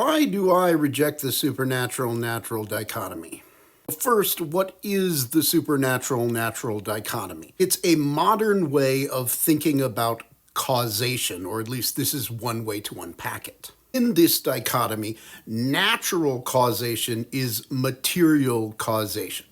Why do I reject the supernatural-natural dichotomy? First, what is the supernatural-natural dichotomy? It's a modern way of thinking about causation, or at least this is one way to unpack it. In this dichotomy, natural causation is material causation.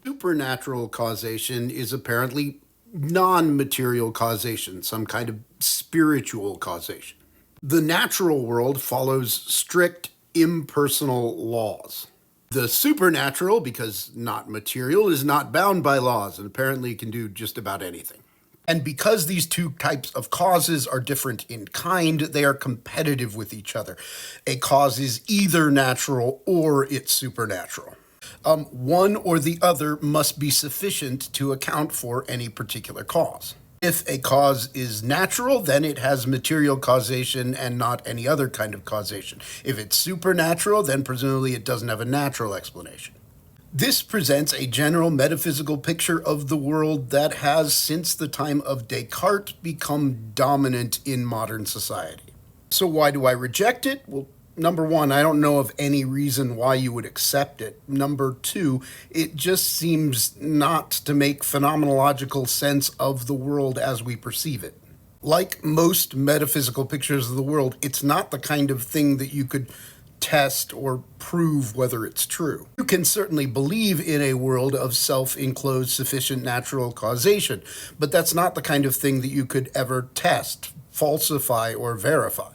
Supernatural causation is apparently non-material causation, some kind of spiritual causation. The natural world follows strict, impersonal laws. The supernatural, because not material, is not bound by laws and apparently can do just about anything. And because these two types of causes are different in kind, they are competitive with each other. A cause is either natural or it's supernatural. One or the other must be sufficient to account for any particular cause. If a cause is natural, then it has material causation and not any other kind of causation. If it's supernatural, then presumably it doesn't have a natural explanation. This presents a general metaphysical picture of the world that has, since the time of Descartes, become dominant in modern society. So why do I reject it? Well, number one, I don't know of any reason why you would accept it. Number two, it just seems not to make phenomenological sense of the world as we perceive it. Like most metaphysical pictures of the world, it's not the kind of thing that you could test or prove whether it's true. You can certainly believe in a world of self-enclosed sufficient natural causation, but that's not the kind of thing that you could ever test, falsify, or verify.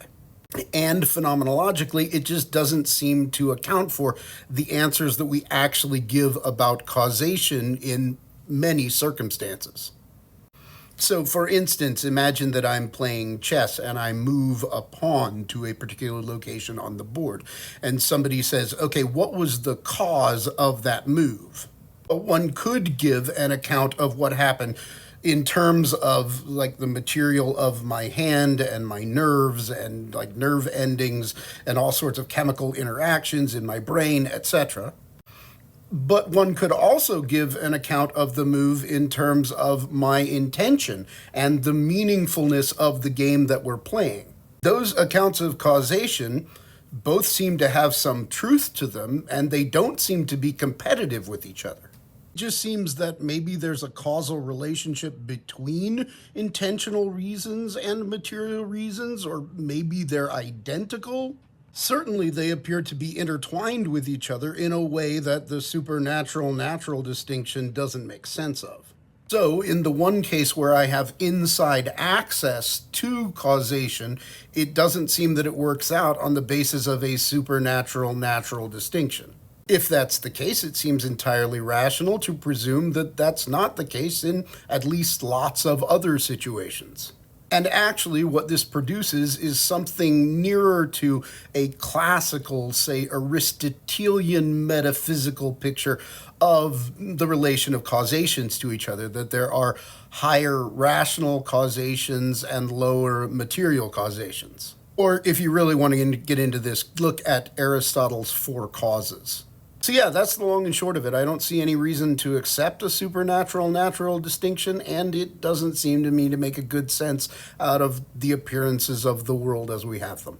And phenomenologically, it just doesn't seem to account for the answers that we actually give about causation in many circumstances. So, for instance, imagine that I'm playing chess and I move a pawn to a particular location on the board, and somebody says, okay, what was the cause of that move? Well, one could give an account of what happened in terms of like the material of my hand and my nerves and like nerve endings and all sorts of chemical interactions in my brain, etc. But one could also give an account of the move in terms of my intention and the meaningfulness of the game that we're playing. Those accounts of causation both seem to have some truth to them, and they don't seem to be competitive with each other. It just seems that maybe there's a causal relationship between intentional reasons and material reasons, or maybe they're identical. Certainly, they appear to be intertwined with each other in a way that the supernatural-natural distinction doesn't make sense of. So, in the one case where I have inside access to causation, it doesn't seem that it works out on the basis of a supernatural-natural distinction. If that's the case, it seems entirely rational to presume that that's not the case in at least lots of other situations. And actually, what this produces is something nearer to a classical, say, Aristotelian metaphysical picture of the relation of causations to each other, that there are higher rational causations and lower material causations. Or if you really want to get into this, look at Aristotle's Four Causes. So yeah, that's the long and short of it. I don't see any reason to accept a supernatural-natural distinction, and it doesn't seem to me to make a good sense out of the appearances of the world as we have them.